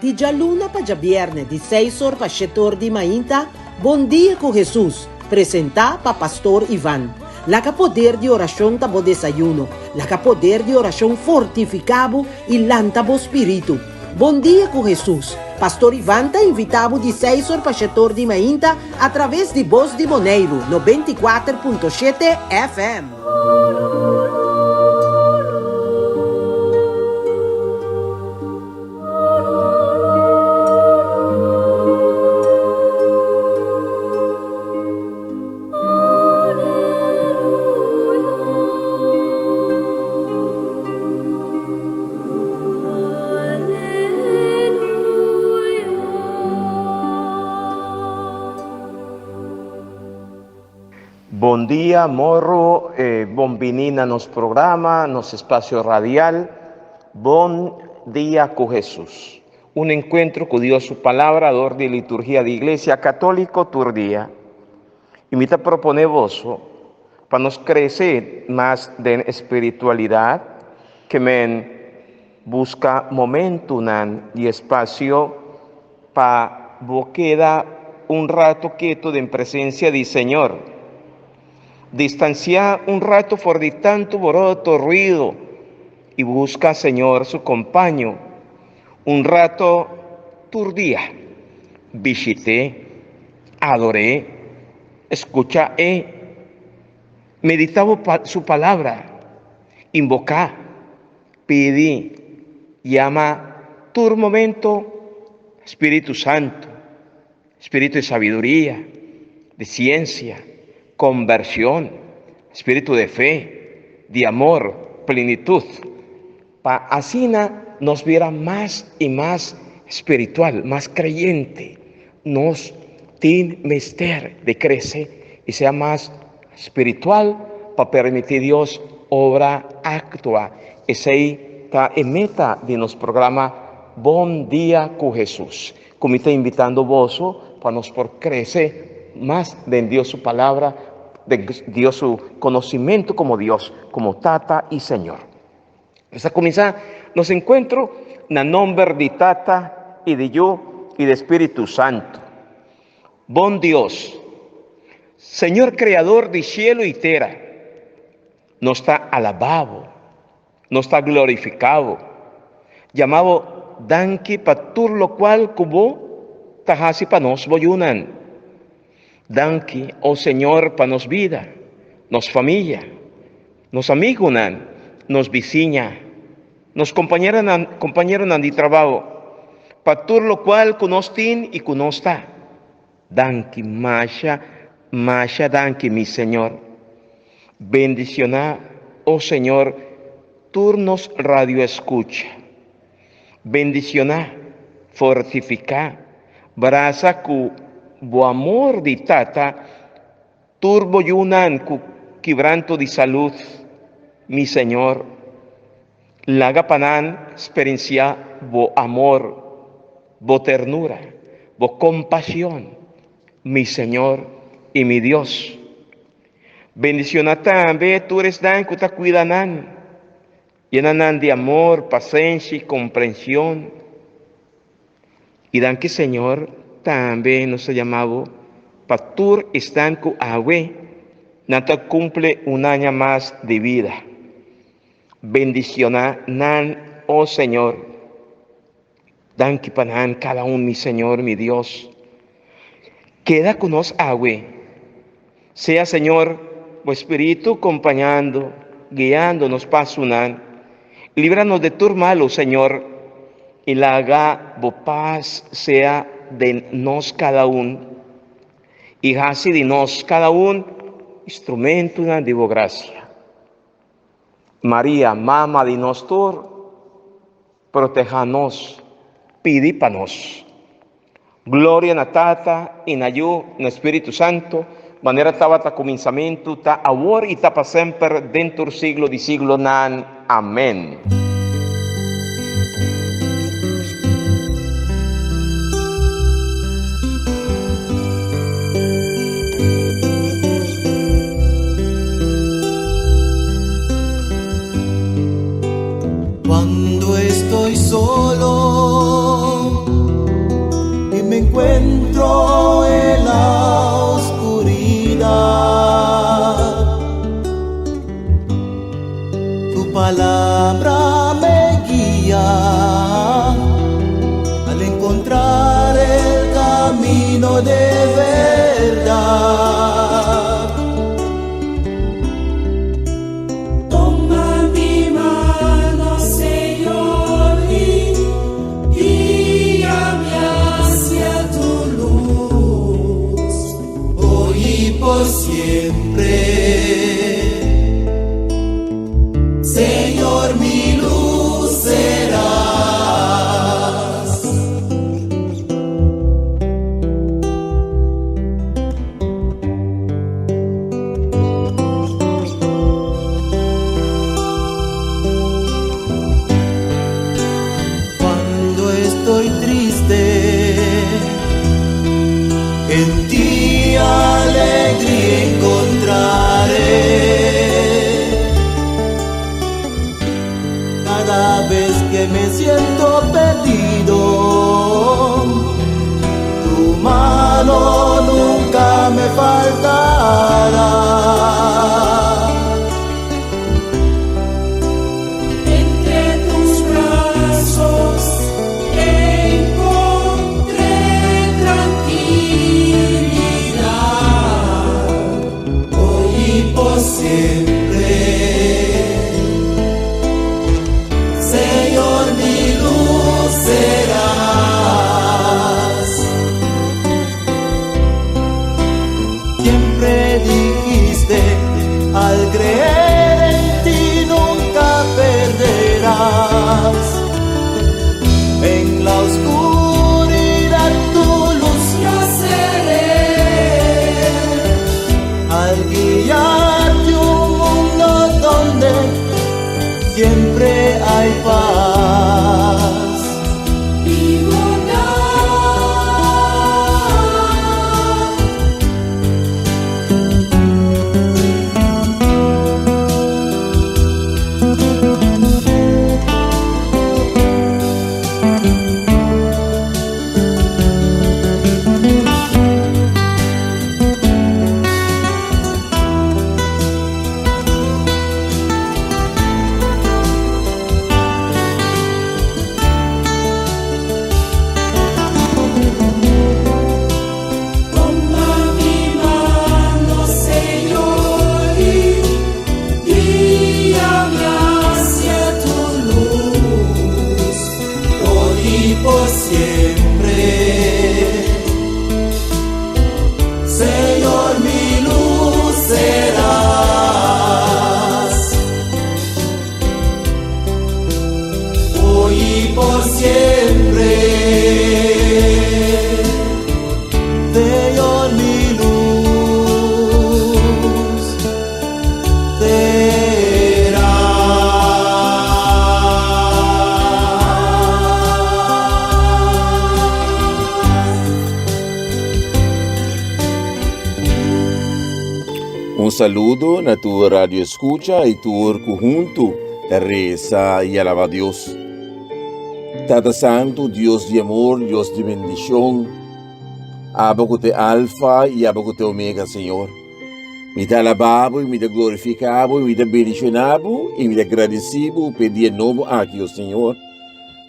Di già luna pa già viernes, di 6 pa 7 di mainta, Bon dia con Jesús, presenta pa Pastor Iván. La que poder de oración tabo desayuno, la que poder de oración fortificabo y lantabo espíritu. Bon dia con Jesús. Pastor Iván te invitavo di 6 pa 7 di mainta a través de Voz de Moneiro, 94.7 FM. Bom dia, morro, bom menina nos programa, nos espacio radial. Bom dia con Jesús. Un encuentro con Dios, su palabra, dor de liturgia de Iglesia Católico, turdía. Y me te propone vos, para nos crecer más de espiritualidad, que men busca momento y espacio para queda un rato quieto en presencia del Señor. Distanciar un rato fuera de tanto boroto, ruido, y busca, Señor, su compañero. Un rato turdía, visité, adoré, escuché, meditaba su palabra, invocá, pedí, llama tu momento Espíritu Santo, Espíritu de sabiduría, de ciencia, conversión, espíritu de fe, de amor, plenitud. Para así nos viera más y más espiritual, más creyente. Nos tiene mister de crecer y sea más espiritual para permitir Dios obra actua. Esa está en meta de nuestro programa Bom Dia con Jesús. Como está invitando vos para nos por crecer más de Dios su palabra, de Dios su conocimiento como Dios, como Tata y Señor. Esa comienza los encuentros en nombre de Tata y de yo y de Espíritu Santo. Bon Dios, Señor creador de cielo y tierra, nos está alabado, nos está glorificado, llamado danki patur lo cual cubo tajasi pa nos boyunan. Danki, oh Señor, para nos vida, nos familia, nos amigos, nos vecina, nos compañeros de trabajo, para todo lo cual conostin y conosta. Danki, masha, danki, mi Señor. Bendicionar, oh Señor, turnos radio escucha. Bendicionar, fortificar, braza cu bo amor de Tata, turbo yunan cu quebranto de salud, mi Señor. Laga panan experiencia bo amor, bo ternura, bo compasión, mi Señor y mi Dios. Bendicionar también, tú eres dan que te cuidanan, llenan de amor, paciencia y comprensión. Y dan que, Señor, también nos ha llamado Patur estanco agüe, nata cumple un año más de vida. Bendicionar, oh Señor. Dan que panan cada uno, mi Señor, mi Dios. Queda con nos agüe. Sea, Señor, tu Espíritu acompañando, guiándonos pasunan. Líbranos de tu malo, Señor, y la haga bo paz sea de nos cada uno, y así de nos cada uno, instrumento de tu gracia. María, Mama de nosotros, protéjanos, pidi para nos. Gloria na Tata, y na yo, na Espíritu Santo, manera tabata comenzamiento, ta ahora y ta para siempre, dentro del siglo de siglo nan. Amén. Cuando estoy solo siempre. Señor, mi luz serás, hoy y por siempre. Señor, mi luz Un saludo na tua rádio escucha e tu conjunto de reza y alaba a Dios. Tata Santo, Dios de amor, Dios de bendición, Abacote Alfa y Abacote Omega, Señor. Me te alababo y me te glorificabo y me te bendicionabo y me te agradecibo pedir novo aqui, Señor.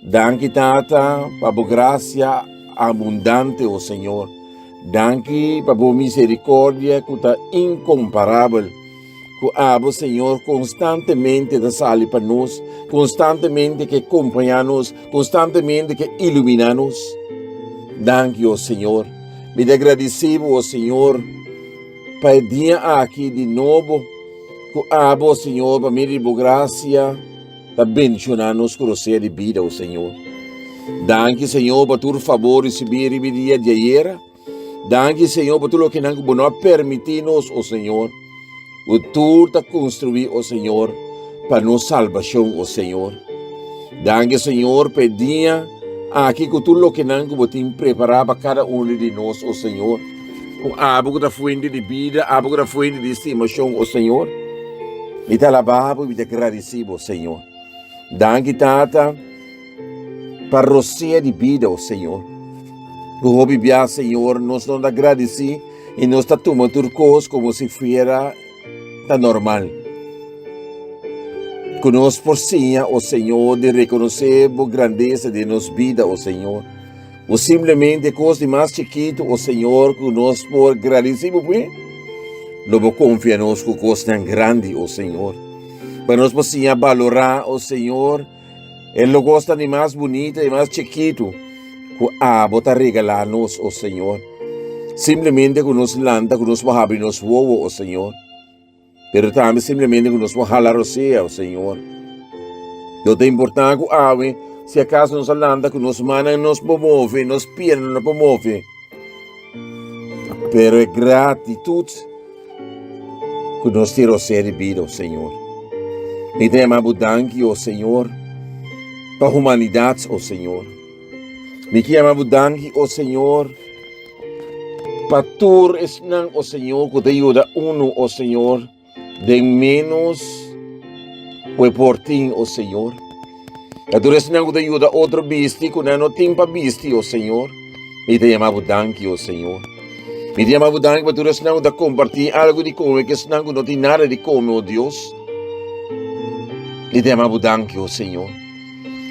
Danke, Tata, para gracia abundante, Señor. Danke para a misericórdia que está incomparável. Que abo, Senhor, constantemente da sale para nós, constantemente que acompanha-nos, constantemente que ilumina-nos. Danke, ó Senhor. Me agradecemos, ó Senhor, para o dia aqui de novo. Que abo, Senhor, para me dar graça, para bendicionar-nos com o ser de vida, ó Senhor. Danke, Senhor, para tu favor receber o dia de ayer. Danke, Senhor, por tudo que não permitir-nos, ó Senhor. O tu está construído, ó Senhor, para nossa salvação, ó Senhor. Danke, Senhor, pedia aqui com tudo que não tem preparado para cada de nós, ó Senhor. Com a água da fonte de vida, a água da fonte de estimação, ó Senhor. E te alabamos e te agradecemos, ó Senhor. Danke, Tata, para rocear de vida, ó Senhor. O bibia, Senhor, nós não agradecemos e nós está tomando turcos como se fosse normal. Conosco por sim, ó Senhor, de reconhecer a grandeza de nossa vida, ó Senhor. Ou simplesmente coisa mais chiquito, ó Senhor, que nós por agradecer, logo confiamos com coisa tão grande, ó Senhor. Para nós possamos valorar, ó Senhor, ele gosta de mais bonita e mais chiquito. Bota regalar-nos, ó Senhor. Simplesmente que nos landa, que nos abrir nos voos, ó Senhor. Pero também simplesmente que nos jalar o céu, ó Senhor. Não é importante que ave, se acaso nos landa, que nos manda nos promove, nos pierna nos promove. Pero é gratitude que nos tira o ser de vida, ó Senhor. Me dê uma danke, ó Senhor, para a humanidade, ó Senhor. Me chiamavo danke, ó Senhor, para tu esnan, ó Senhor, que te ajuda uno, ó Senhor, de menos que por ti, ó Senhor. A tu esnan que te ajuda outro bisti, que não tem para bisti, ó Senhor. Me te chamavo danke, ó Senhor. Me te chamavo danke para tu esnan que compartilhar algo de comer, que esnan que não tem nada de comer, ó Deus. Me te chamavo danke, ó Senhor.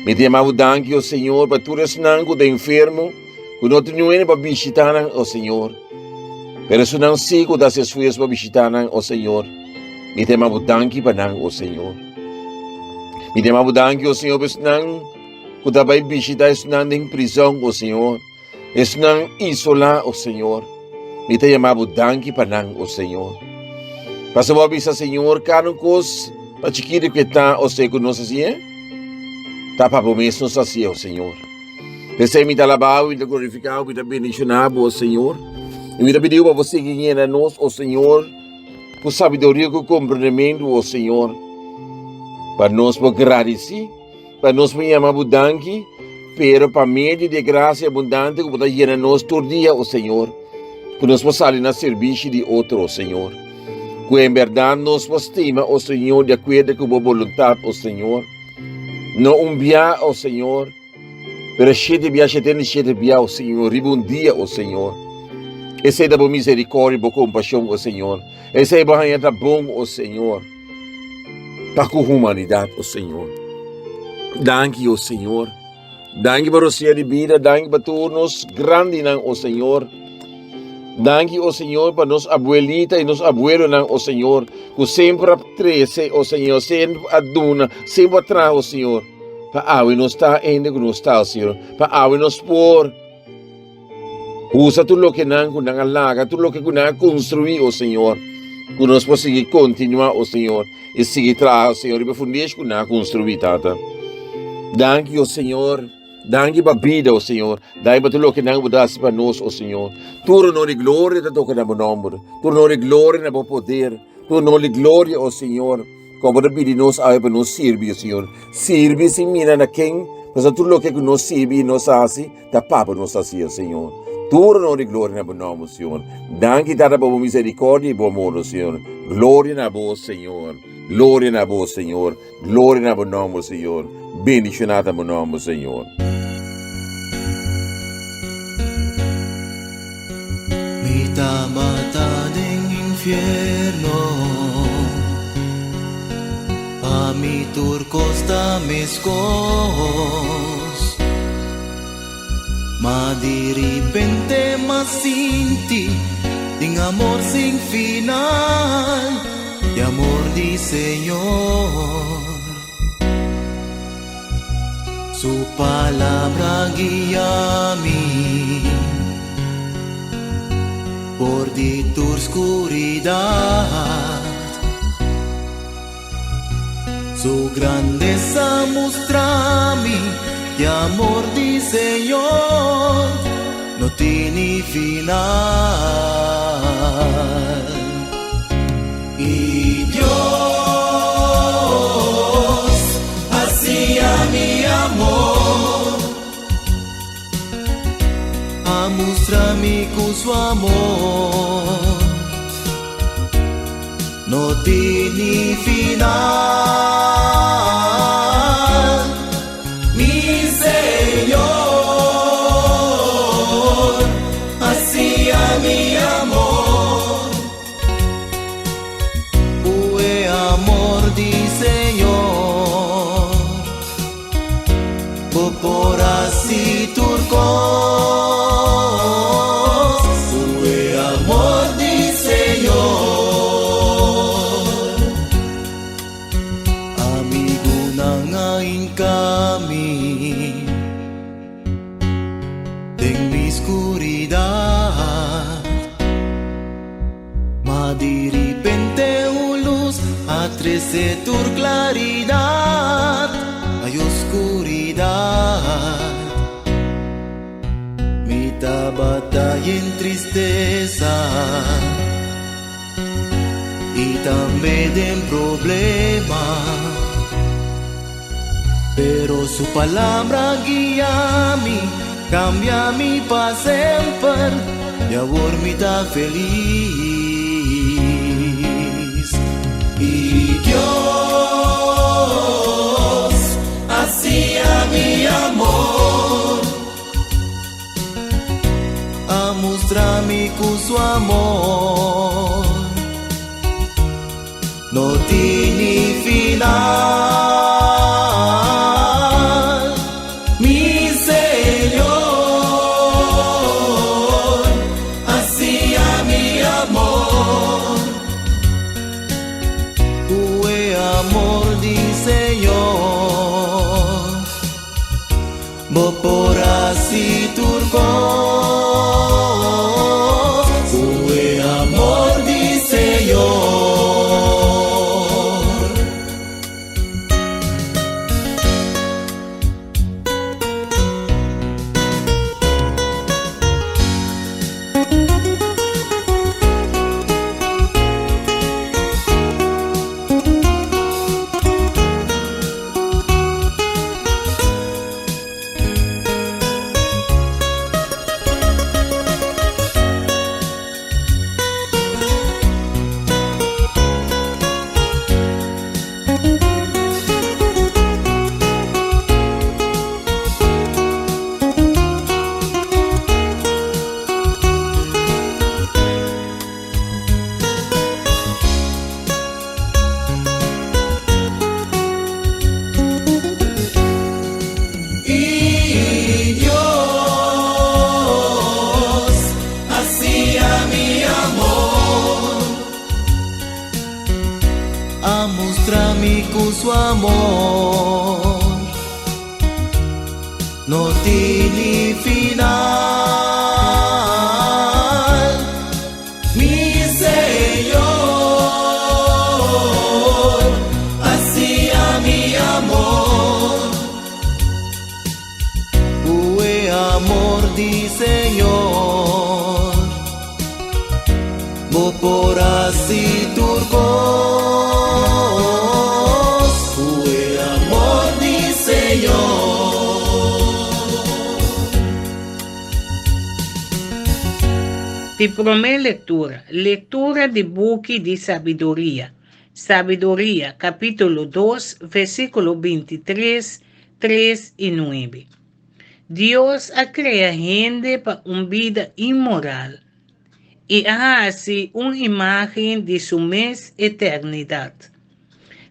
Me chamavo danke, ó Senhor, para tu resnango de enfermo, que não tem ninguém para visitar, ó Senhor. Pero se não sigo das esforços para visitar, ó Senhor. Me chamavo danke para não, ó Senhor. Me chamavo danke, ó Senhor, para não, que também visitar não em prisão, ó Senhor. Não isolar, ó Senhor. Me chamavo danke para não, ó Senhor. Para saber bisa, Senhor, cada coisa para chiquito que está, ó Senhor, que nós assim, tá para o mesmo sacia, ó Senhor. Pensei me alabado, me glorificado, me bendicionado, ó Senhor. E me pediu para você que era nós, ó Senhor, por sabedoria, com compreendimento, ó Senhor. Para nós por agradecer, para nós por chamar danke, pero para meio de graça abundante, que pode ir a nós todo dia, ó Senhor. Que nós possamos na serviço de outro, ó Senhor. Que em verdade nós estima, ó Senhor, de acordo com a vontade, ó Senhor. Não bia, ó Senhor, pero sete bia, ó Senhor, ribundia, ó Senhor. Esse é da boa misericórdia, boa compaixão, ó Senhor. Esse é da bom, ó Senhor, para a humanidade, ó Senhor. Danke, ó Senhor. Danke para o ser de vida, danke para todos grande, ó Senhor. Danke, ó Senhor, para nos abuelita e nos abuelos, ó Senhor, que sempre trece, ó Senhor, sempre aduna, sempre atrás, ó Senhor, Paawi nos ta ende con nostal, Senhor. Paawi nos por. Usa tudo o que não alaga, tudo o que não construir, oh Senhor. Que nós possamos seguir continuar, oh Senhor. E seguir atrás, oh Senhor. E fundar que não construir, Tata. Danke, oh Senhor. Danke para a vida, oh Senhor. Danke para tudo o que não mudasse para nós, oh Senhor. Tu não de glória da toca na nome. Tu não de glória na poder. Tu não de glória, oh Senhor. Como da vida nós aí para nós servir, oh Senhor. Servir sem mina na quem. Mas tudo o que nós servir, nós assim, da papa nós assim, oh Senhor. Tudo não de glória na nome, Senhor. Danke, Tata, por misericórdia e por amor, Senhor. Glória na boa, Senhor. Glória na boa, Senhor. Glória na boa nome, Senhor. Bendicionada no nome, Senhor. Mitad del infierno, a mi turcosta mescos, ma di repente ma sinti din amor sin final, de amor di Señor. Su palabra guía mí por di tu oscuridad. Su grandeza muestra mí de amor di Señor, no tiene final. Y Dios hacía mi amor, a mostrarme con su amor, no tiene final. Mi Señor hacía mi amor, fue amor di Señor, por así turcos, fue amor di Señor. Amigo nangain kami en mi oscuridad, ma di repente luz atrece tu claridad, hay oscuridad, mitad batalla en tristeza y también en problema, pero su palabra guía mí, cambia mi para siempre, y ahora me está feliz. Y Dios hacía mi amor, a mostrarme con su amor, no tiene final. Mi Señor hacía mi amor, fue amor di Señor, por así turcos, fue amor di Señor. Su amor, tiene final, mi Señor, hacia mi amor, fue amor di Señor, mo por así turcos, fue amor di Señor. Di promessa lettura di Buchi di Sabiduria. Sabiduria, capítulo 2, versículo 23, 3 y 9. Dios ha creado gente para una vida inmoral y hace una imagen de su mes eternidad.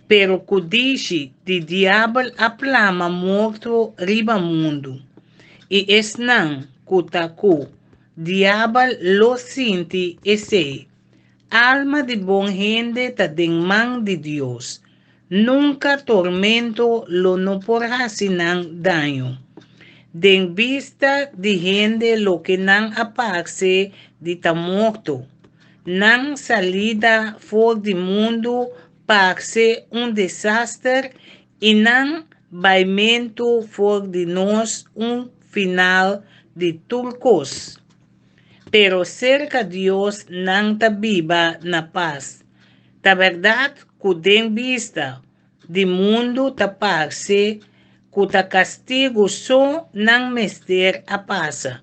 Pero cudici di diablo aplama morto riba mundo y es nan kutaku. Diablo lo sinti e sei. Alma de bom gente ta den man de Dios. Nunca tormento lo no porá sinan daño. Den vista de gente lo que nan apaxe de ta morto. Nan salida for de mundo paxe un desastre y nan baimento for de nos un final de turcos. Pero cerca Dios nanta viva na paz. Ta verdad, kuden vista de mundo ta paxe, kuta castigo so nan mester a pasa.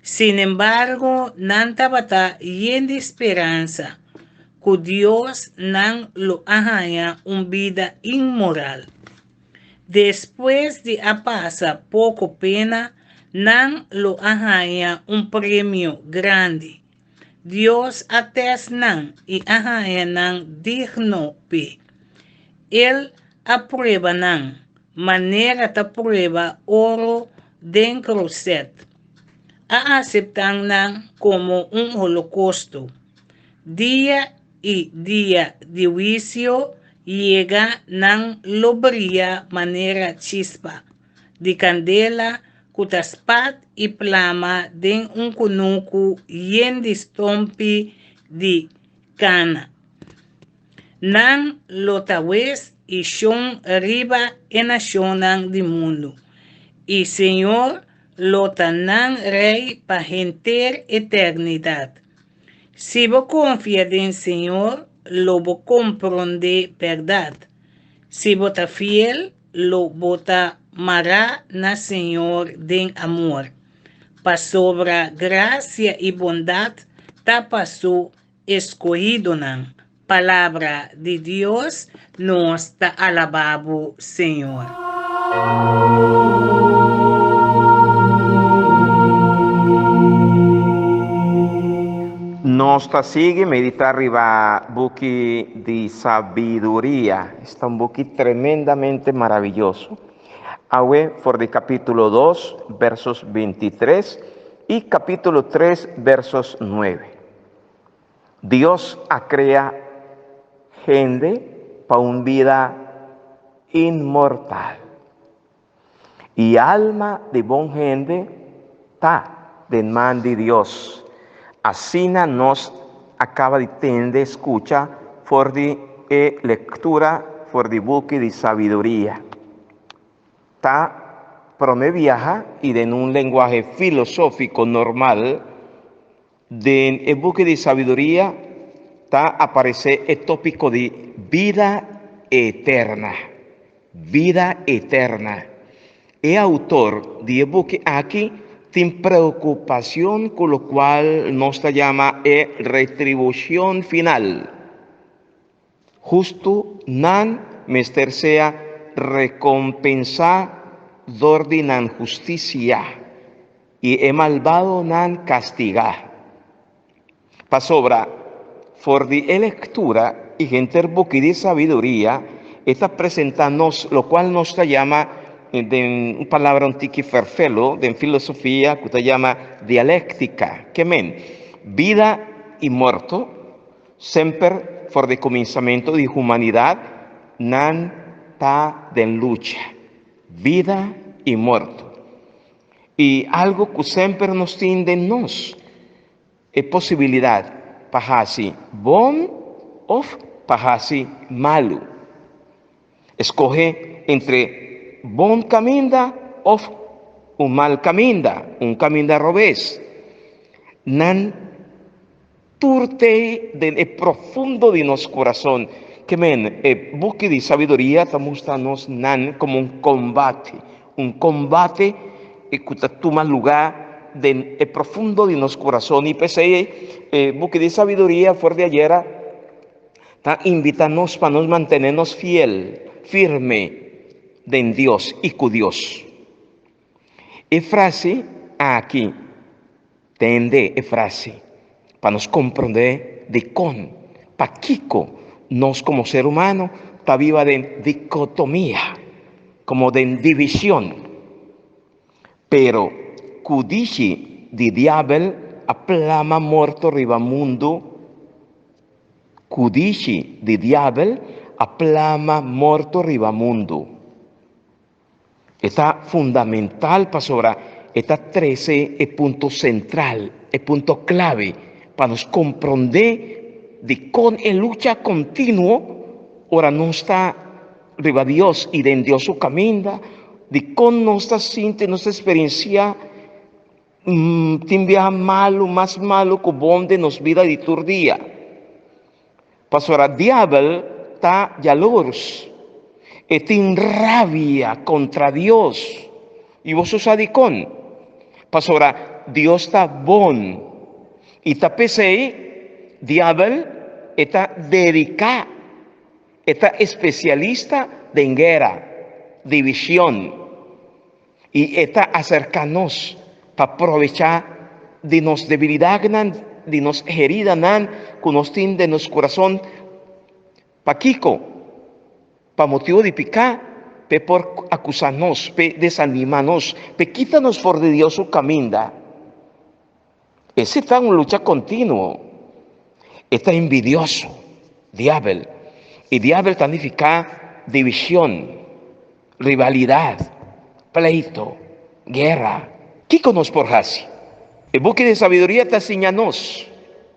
Sin embargo, nanta bata yen de esperanza, que Dios nan lo arranha vida inmoral. Después de a pasa poco pena, nan lo arranha premio grande. Dios ates nan y arranha nan digno pe. Él aprueba nan, manera ta prueba oro den cruzet. A aceptan nan como un holocausto. Día y día de juicio llega nan lo brilla manera chispa, de candela, kutaspat y plama den un kunuku yen de stompi de cana. Nan lotawes y shon riba en ashonan de mundo. Y Señor lotanan rey pa genter eternidad. Si vos confías en Señor, lo vos comprende verdad. Si vos ta fiel, lo vota mará na Señor den amor. Pa sobra gracia y bondad, ta pasó escogido nan. Palabra de Dios nos ta alabado, Señor. Nos sigue meditar arriba buki de sabiduría. Está un buki tremendamente maravilloso. Awe for the capítulo 2, versos 23 y capítulo 3, versos 9. Dios ha creado gente para una vida inmortal. Y alma de bon gente está de man de Dios. Así nos acaba de tener escucha por de lectura por de buque de sabiduría. Ta viaja y en un lenguaje filosófico normal de el buque de sabiduría ta aparece el tópico de vida eterna. Vida eterna. El autor de el buque aquí tiene preocupación con lo cual nos llama retribución final. Justo nan mester sea recompensar dordi nan justicia y malvado nan castigar. Pasobra for di lectura y gente buque de sabiduría está presentándonos lo cual nos llama de una palabra antique ferfelo, de filosofía, que se llama dialéctica, que men, vida y muerto, siempre for de comenzamiento de humanidad, nan ta de lucha, vida y muerto. Y algo que siempre nos tiende nos es posibilidad para hacer bom o para hacer malo. Escoge entre bom caminda o un mal caminda, un caminda revés. Nan turte del profundo de nuestro corazón. Que men, busque de sabiduría, estamos nan como un combate que toma lugar del profundo de nuestro corazón. Y pese busque de sabiduría fuera de ayer, invítanos para nos mantenernos firme en Dios y con Dios. Y frase aquí, tende frase, para nos comprender de con, para Kiko, nos como ser humano, está viva de dicotomía, como de división. Pero, cudici di diabel, aplama morto riba mundo, cudici di diabel, aplama morto riba mundo. Está fundamental para sobra, está 13 el punto central, el punto clave, para nos comprender de con el lucha continuo, ahora no está riba Dios y de Dios su camino, de con no está sintiendo nuestra experiencia, timbia malo, más malo que bonde nos vida de tur día. Pasora diablo está yalors, y tiene rabia contra Dios, y vos sos adicón. Pasora Dios está bon, y está pese, diablo está dedicado, está especialista en guerra, división, y está acercanos para aprovechar de nos debilidad, de nos herida, que nos tiene de nuestro corazón, para Kiko, para motivo de picar, por acusarnos, desanimarnos, quítanos por de Dios su camino. Ese está en una lucha continua. Está envidioso, diablo. Y diablo significa división, rivalidad, pleito, guerra. Kiko nos por hasi. El buque de sabiduría está enseñándonos.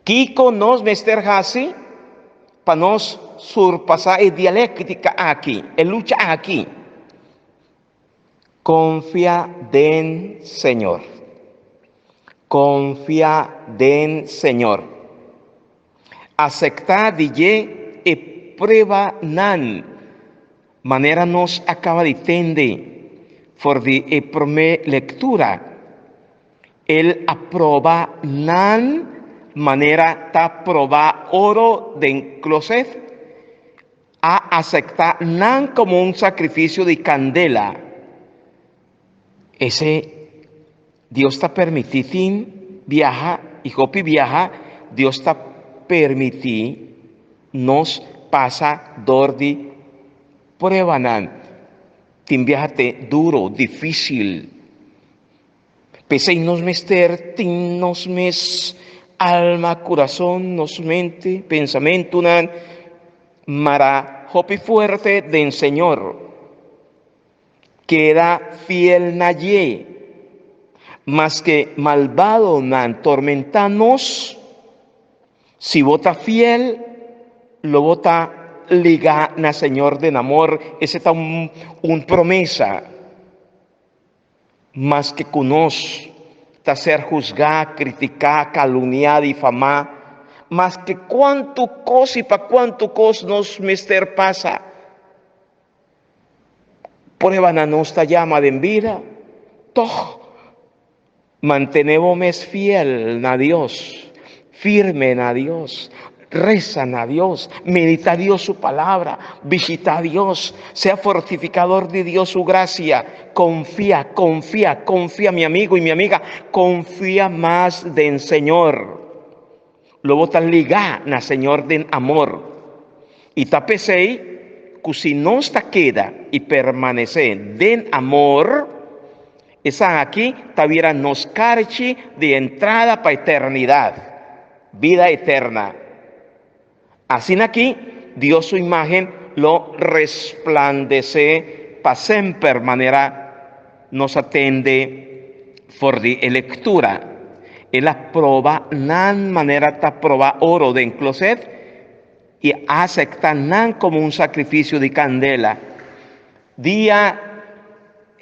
Kiko nos mester hasi para nos surpasar la dialéctica aquí, la lucha aquí. Confía en Señor. Confía en Señor. Aceptar de y prueba nan. Manera nos acaba de entender. For de primer lectura. El aproba nan. Manera ta proba oro de closet. A aceptar nan como un sacrificio de candela. Ese Dios está permitiendo viaja y hopi viaja. Dios está permitiendo nos pasa dor de prueba nan. Tin viajate duro, difícil. Pese nos mester, tin nos mes alma, corazón, nos mente, pensamiento nan. Mara hopi fuerte del Señor. Queda fiel naye. Más que malvado nan tormentanos. Si vota fiel, lo vota liga na Señor de amor. Ese está un promesa. Más que conoce, está ser juzgada, criticada, calumniada, difamada. Más que cuánto cosa y para cuánto cosa nos mister pasa. Prueba na nuestra llama de vida. Todo. Mantenemos fiel a Dios. Firme a Dios. Reza a Dios. Medita a Dios su palabra. Visita a Dios. Sea fortificador de Dios su gracia. Confía, confía, confía, mi amigo y mi amiga. Confía más del Señor. Lo botan ligar na Señor den amor. Y tapesei, que si no está queda y permanece den amor, esa aquí taviera nos carchi de entrada para eternidad, vida eterna. Así aquí, Dios su imagen lo resplandece para siempre, manera nos atende for di lectura. E la prova nan manera ta prova oro den closet y acepta nan como un sacrificio de candela. Día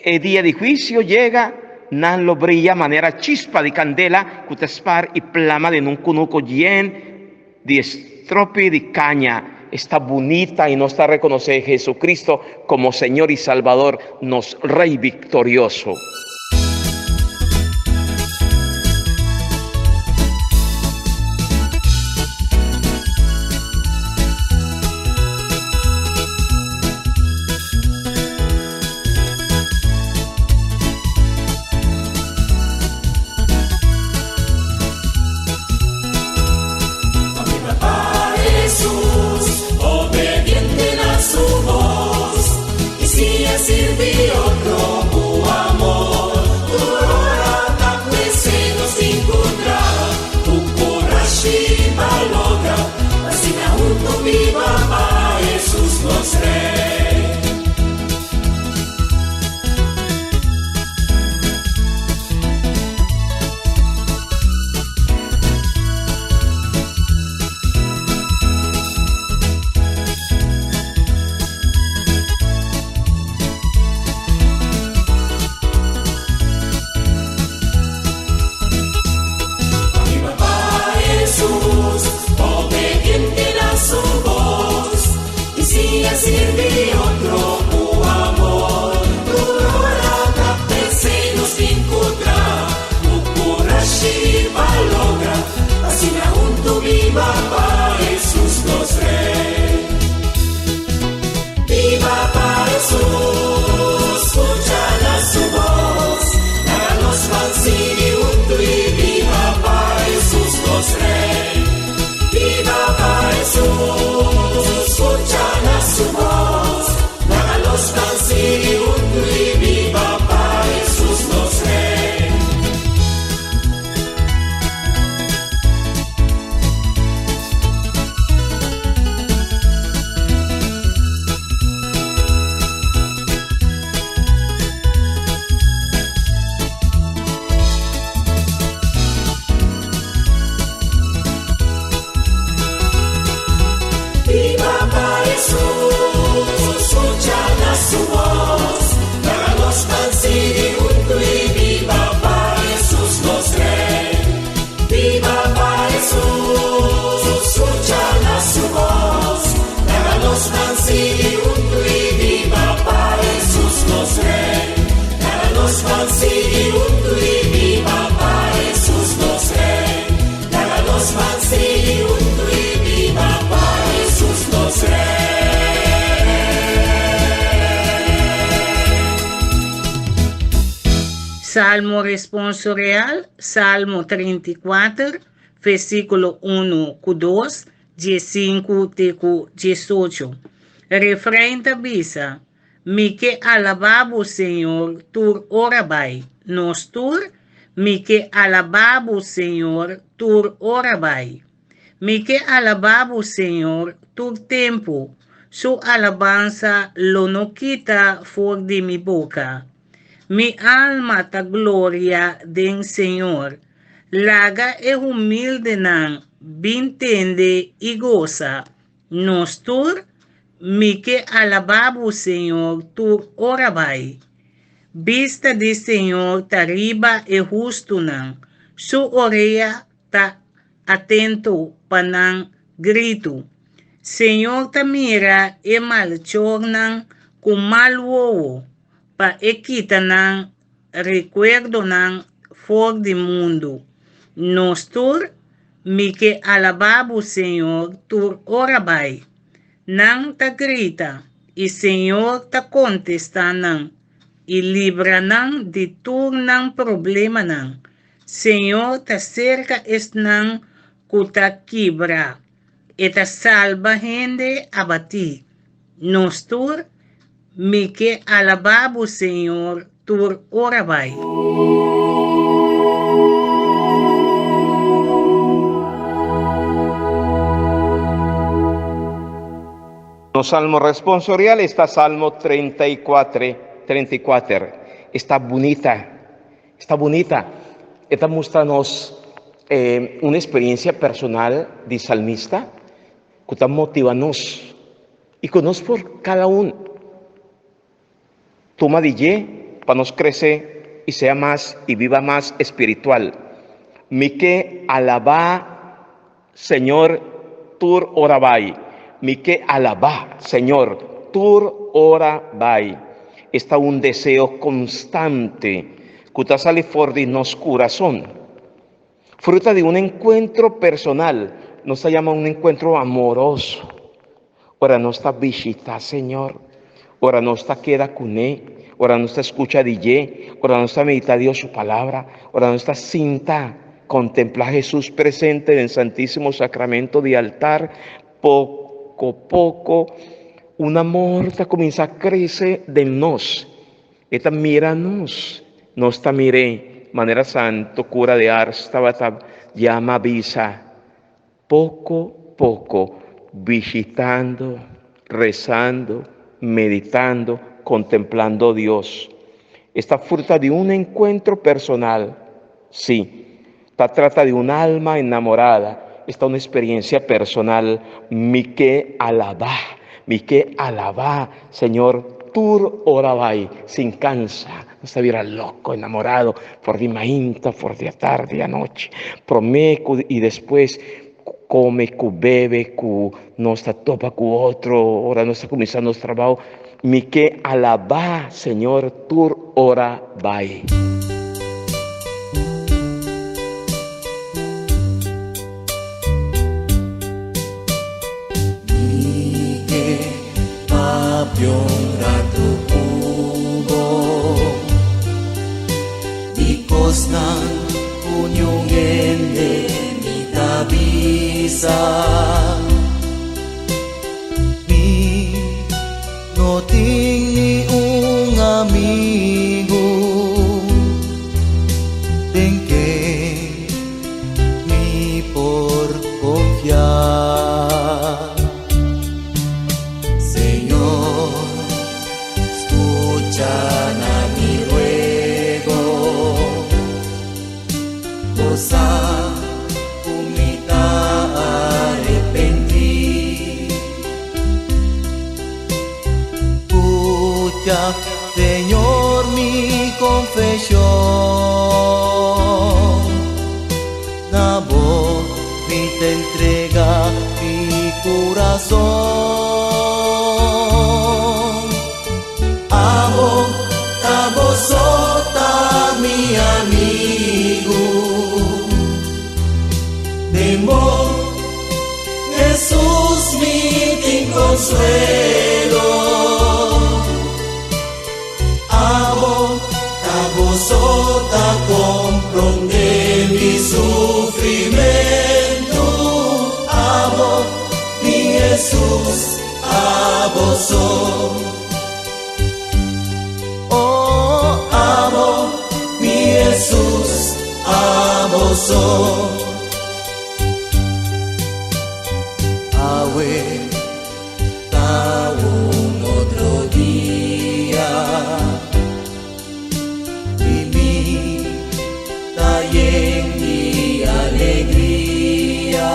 di juicio llega, nan lo brilla manera chispa de candela, cutespar y plama de un cunuco yen de estropi de caña. Está bonita y nos está reconocer Jesucristo como Señor y Salvador, nos Rey victorioso. Salmo responsorial, Salmo 34, versículo 1, 2, 15, 18. Refrém da bisa, mi que alababo Senhor, tur orabai. Nos tur, mi que alababo Senhor, tur orabai. Mi que alababo Senhor, tur tempo. Su alabanza lo no quita for de mi boca. Mi alma ta gloria den Senhor. Laga e humilde nan, bintende y goza. Nos tur, mi que alababo Senhor, tur orabai. Vista de Senhor ta riba e justo nan. Su oreja ta atento panan grito. Senhor ta mira e malchornan com mal wowo. Pa equita nan recuerdo nan for de mundo. Nos tur, mi que alababo Senhor, tur orabai. Nan ta grita, e Senhor ta contesta nan, e libra nan de tur nan problema nan. Senhor ta cerca es nan kuta quebra, e ta salva gente abati. Nos tur, mi que alababo Senhor, tur orabai. No salmo responsorial está Salmo 34. Está bonita Está bonita. Esta muestra-nos una experiencia personal de salmista que está motiva-nos y conoce por cada uno. Toma de para nos crecer y sea más y viva más espiritual. Mi que alaba, Señor, tur ora vai. Mi que alaba, Señor, tur ora vai. Está un deseo constante que sale fuera de nuestro corazón. Fruta de un encuentro personal, nos llama un encuentro amoroso. Ahora no está visita, Señor. Ahora no está queda con él. Ahora no está escucha de ahora no está medita Dios su palabra. Ahora no está cinta contempla a Jesús presente en el Santísimo Sacramento de altar. Poco a poco, un amor comienza a crecer de nos. Esta mira-nos mire, manera santo, cura de ars, llama visa. Poco a poco, visitando, rezando, meditando, contemplando a Dios. Esta fruta de un encuentro personal, sí, trata de un alma enamorada, esta una experiencia personal, mi que alaba, Señor, tur ora vai, sin cansa, no está viera loco, enamorado, por di mainta, por di tarde, a noche, promeco y después come, cu bebe, cu no está topa cu otro, ahora no está comenzando el trabajo, mi que alaba, Señor, tur ora vai. Yung ratu ubo Dikos ng kunyungen de mitabisa Mi noting ni un amigo Tenke mi por confiar na mi ruego, cosa humita arrepentir. Escucha, Señor, mi confesión, na voz mi te entrega mi corazón. Sota mi amigo, Nemo, Jesús mi consuelo. Abo sota comprende mi sufrimiento. Amo mi Jesús, abo sota. Jesús, amo soy. Awe, un otro día. Vivir, en mi alegría.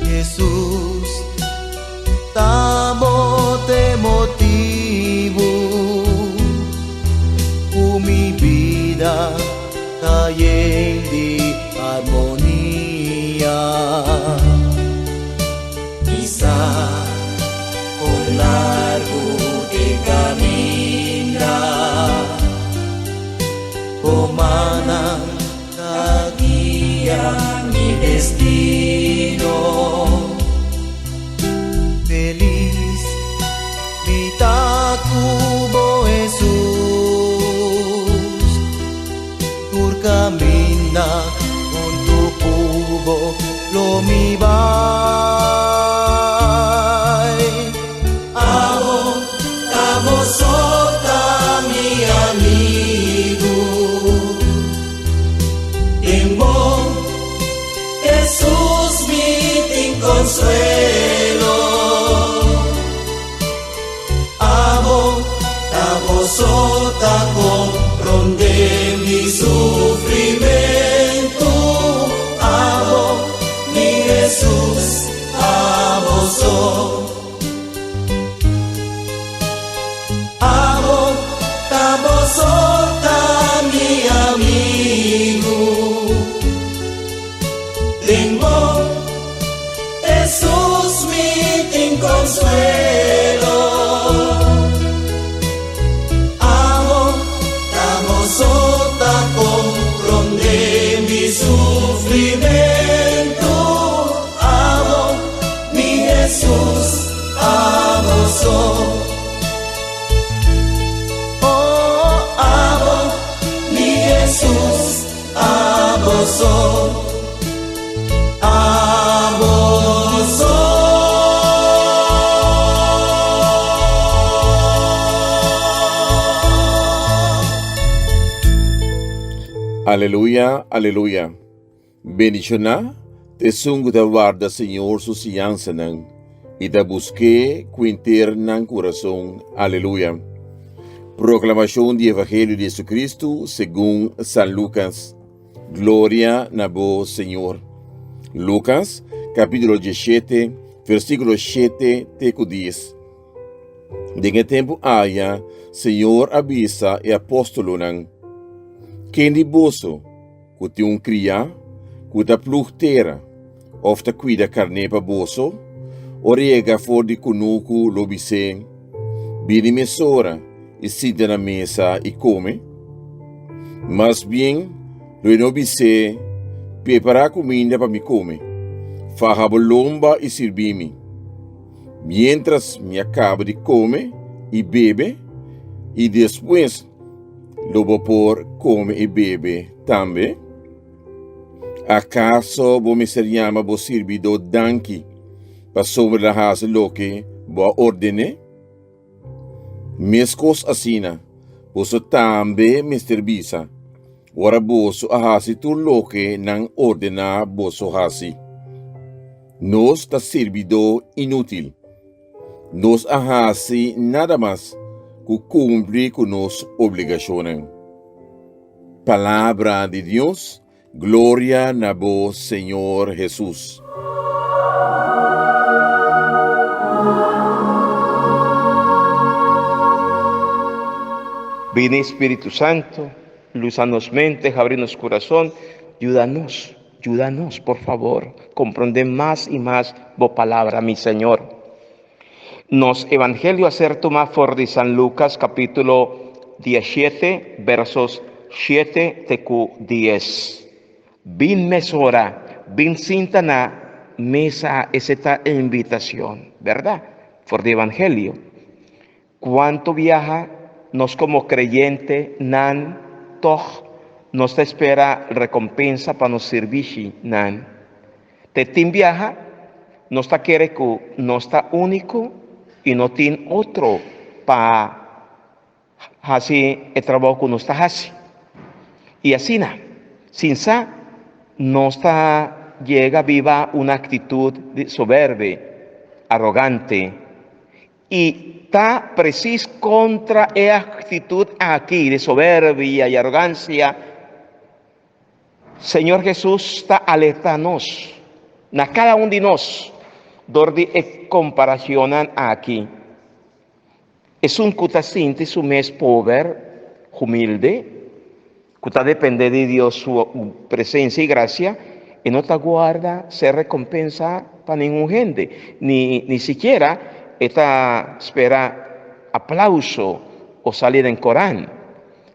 Jesús, tamo te motivo. Mi vida está llena de armonía. Quizá por largo de caminar, humana la guía mi destino. Feliz mi tacubo Jesús. Camina con tu cubo, lo mi vai. Amo sota mi amigo. Emo, Jesús mi consuelo. Amo sota compro boso, a boso. Aleluya, aleluya. Bendicionar, te sungo da guarda, Senhor, suciança nang, e da busque quinter nang coração. Aleluia. Proclamação do Evangelho de Jesus Cristo segundo San Lucas. Glória na vós, Senhor. Lucas, capítulo 17, versículo 7 teco 10. Dengue tempo aya, Senhor avisa e apóstolo nang, quem de boso, que tem cria, que da pluchtera, of da cuida carne pa boso, orega for de kunuku lobise, bini mesora, e senta na mesa e come, mas bem, lo nobise, prepara comida para me come, faja bolomba e servir-me. Mientras me acaba de comer e bebe, e depois, lobo por come e bebe também? Acaso vos me seriama vos servido danki para sobre la casa lo que vos ordene? Mescos asina, vos também me servisa, ora vos ahasi tu lo que nan ordena vos ahasi. Nos ta servido inútil, nos ahasi nada más que cumprir con nos obligaciones. Palabra de Dios, gloria na vos, Señor Jesús. Ven Espíritu Santo, lúzanos mente, abrinos corazón, ayúdanos, por favor, comprender más y más vos palabra, mi Señor. Nos evangelio acerto más for de San Lucas, capítulo 17, versos 7 tecu 10. Bin mesora, bin sintana, mesa es esta invitación, ¿verdad? For de evangelio. ¿Cuánto viaja? Nos como creyente, nan, toch, nos te espera recompensa para nos servir, nan. Te tin viaja, nos ta quiere que no está único, y no tiene otro para hacer el trabajo que no está haciendo. Y así, sin sa, no está, llega viva una actitud de soberbia, arrogante, y está preciso contra esa actitud aquí de soberbia y arrogancia. Señor Jesús está alertándonos, a cada uno de nosotros, donde comparacionan aquí. Es un cutacinti su mes pobre, humilde, que depende de Dios su presencia y gracia, y no te guarda ser recompensa para ningún gente, ni siquiera esta espera aplauso o salir en Corán.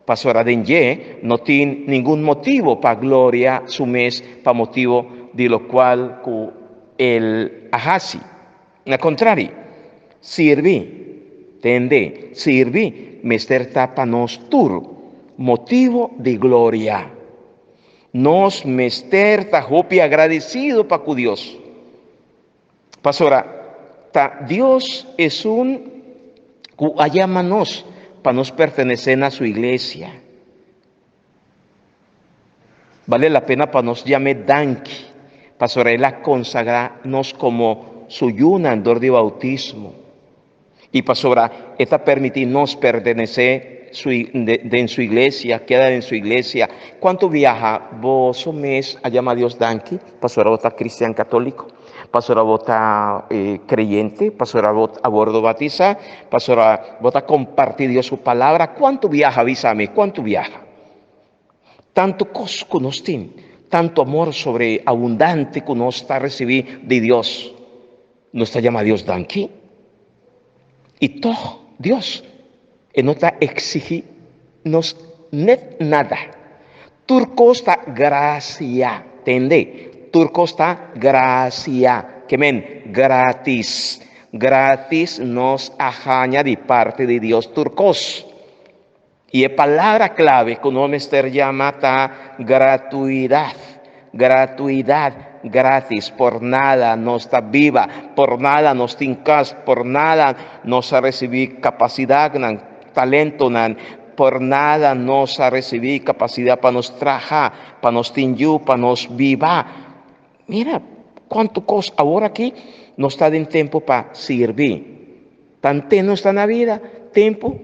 Pastora de no tiene ningún motivo para gloria su mes, para motivo de lo cual el ahasi. Al contrario, sirvi, mester tapa nos tur, motivo de gloria. Nos mester tajopi agradecido para Dios. Pastora, Dios es un que llamanos para nos pertenecer a su iglesia. Vale la pena para nos llame danki. Pastora, Él la consagrarnos como su yunandor de bautismo. Y pastora, esta permitirnos pertenecer en su iglesia, quedar en su iglesia. ¿Cuánto viaja? Vos un mes a llamar a Dios danki. Pastora, vos cristiano católico. Pastora, vos creyente. Pastora, vos a bordo batiza. Pastora, vos compartir Dios su palabra. ¿Cuánto viaja? Avísame, ¿cuánto viaja? Tanto cosco nos tiene. Tanto amor sobre abundante que nos está recibido de Dios. Nos está llamando a Dios danki. Y todo Dios no está exigiendo nada. Turco está gracia. ¿Entende? Turco está gracia. Que men, gratis. Gratis nos ajaña de parte de Dios turcos. Y la palabra clave que no me llama gratuidad. gratuidad, gratis, por nada no está viva, por nada no está en casa, por nada no se recibir capacidad, talento, por nada no se recibir capacidad para nos trabajar, para nos tinju, para nos viva. Mira, cuánto cosa ahora aquí no está en tiempo para servir. Tante no está en la vida, tiempo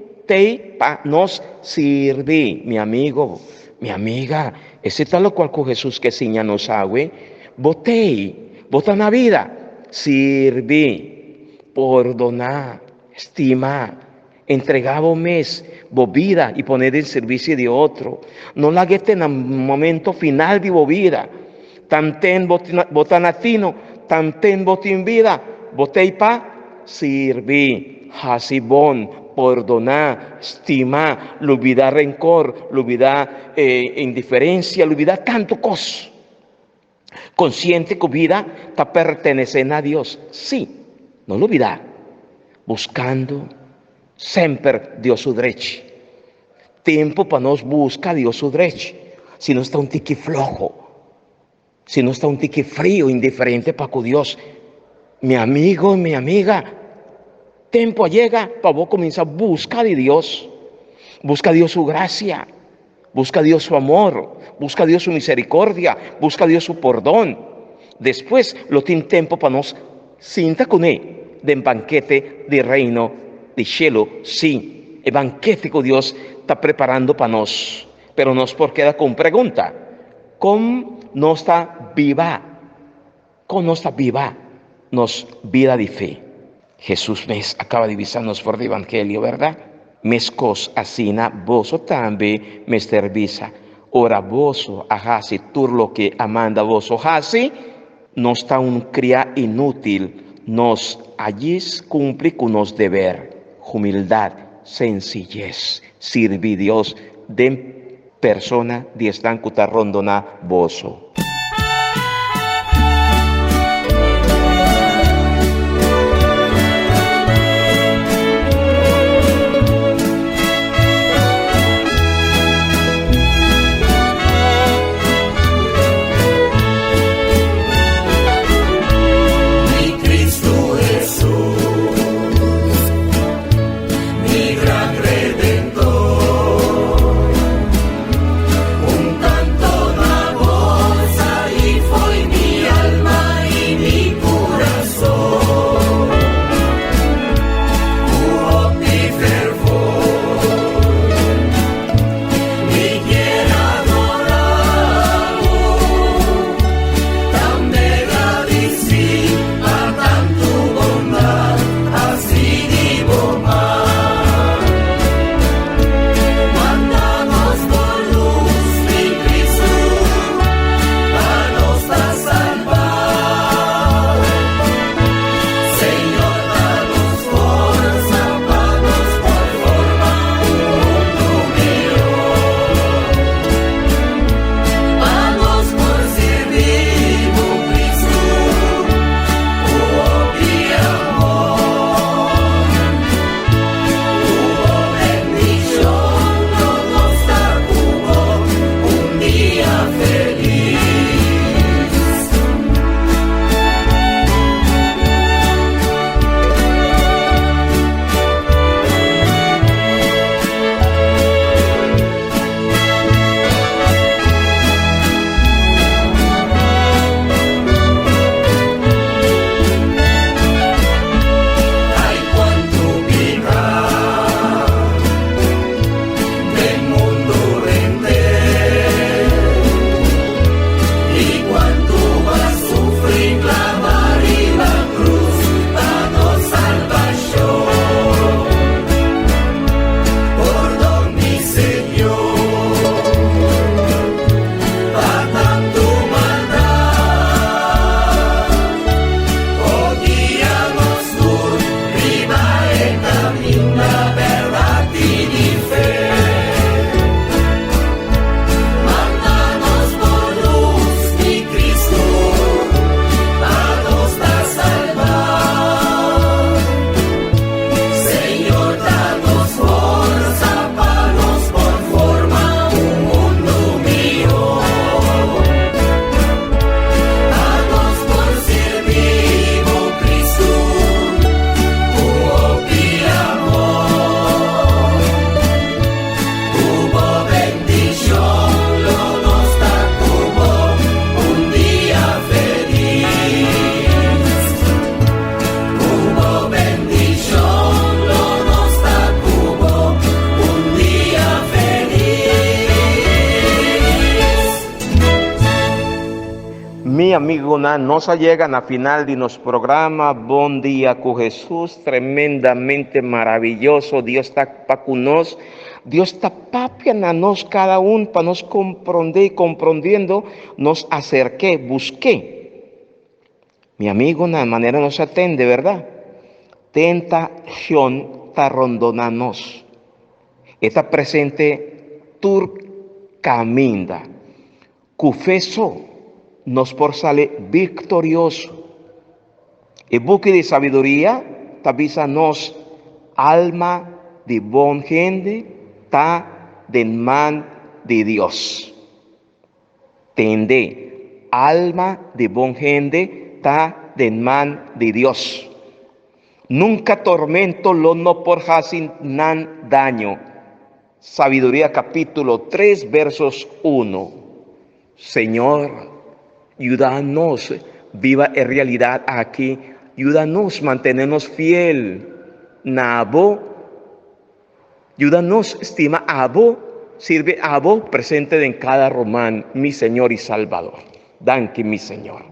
para nos servir, mi amigo, mi amiga. Ese tal lo cual con Jesús que enseña nos hague. Bota en la vida, servir, perdonar, estimar, entregar un mes, vida y poner en servicio de otro. No la guete en el momento final de vida. Tanten botanatino, tanten botin vida, botei pa servir, hasibón, perdonar, estimar, olvidar rencor, olvidar indiferencia, olvidar tanto cosas. Consciente que vida está perteneciendo a Dios. Sí, no lo olvidar. Buscando siempre Dios su derecho. Tiempo para nos buscar Dios su derecho. Si no está un tique flojo, si no está un tique frío, indiferente para con Dios, mi amigo y mi amiga, tiempo llega para vos comenzar a buscar de Dios. Busca a Dios su gracia, busca a Dios su amor, busca a Dios su misericordia, busca a Dios su perdón. Después lo tiene tiempo para nos sienta con él del banquete del reino de cielo. Sí, el banquete que Dios está preparando para nos. Pero nos por queda con pregunta: ¿cómo no está viva? ¿Cómo no está viva nos vida de fe? Jesús me acaba de avisarnos por el evangelio, ¿verdad? Mes cos asina voso también me servisa. Ora voso hasi tur lo que amanda voso hasi. No está un cría inútil. Nos allí cumple con nos deber. Humildad, sencillez, servir Dios de persona de están cutarrondona voso. Un canto na voz Mi amigo, nos llegan a final de nuestro programa. Buen día con Jesús, tremendamente maravilloso. Dios está para con nos. Dios está papiándonos cada uno para nos comprender y comprendiendo, nos acerqué, busqué. Mi amigo, de manera nos atende, ¿verdad? Tentación está rondonanos. Está presente turcaminda. Cufeso nos por sale victorioso. El buque de sabiduría avisa nos alma de bon gente ta de man de Dios. Tende alma de bon gente ta de man de Dios. Nunca tormento lo no por hasin nan daño. Sabiduría capítulo 3 versos 1. Señor, ayúdanos, viva en realidad aquí, ayúdanos, mantenernos fiel, nabo, ayúdanos, estima abo, sirve abo, presente en cada román, mi Señor y Salvador. Danke, mi Señor.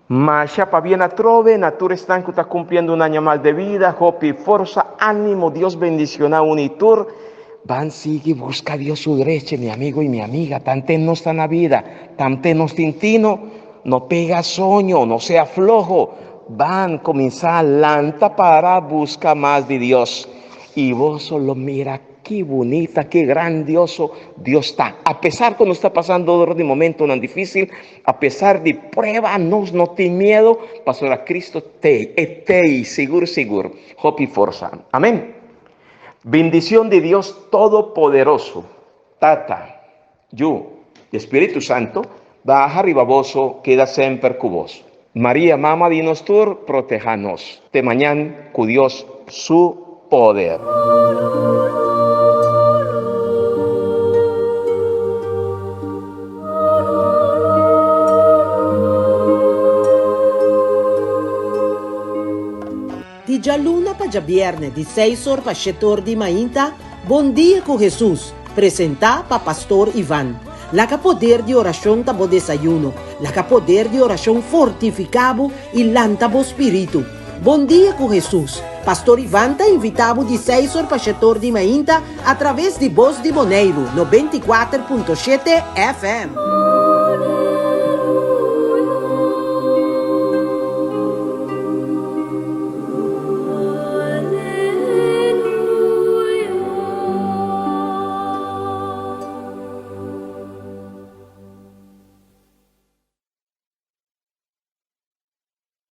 Masha pa bien atrove, natura están que está cumpliendo un año más de vida, hopi, fuerza, ánimo, Dios bendiciona unitur. Van, sigue, busca a Dios su derecha, mi amigo y mi amiga. Tante no está en la vida, tante no tintino, no pega sueño, no sea flojo. Van, comienza lanta para buscar más de Dios. Y vos solo mira qué bonita, qué grandioso Dios está. A pesar que no está pasando de momento tan difícil, a pesar de prueba, no tiene miedo, pasó a Cristo, te, seguro, hopi forza. Amén. Bendición de Dios Todopoderoso, Tata, yo, Espíritu Santo, baja ribaboso, queda siempre con vos. María, Mama de Nostur, protéjanos. De mañana, con Dios, su poder. Di già luna pa già viernes, di 6 horas pa 7 horas di mainta, Buen día con Jesús, presenta pa Pastor Iván. La que poder de oración tabo desayuno, la que poder de oración fortificado y lántabo espíritu. Buen día con Jesús. Pastor Iván te invitado de 6 horas pa 7 horas di mainta a través de Voz de Boneiro, 94.7 FM.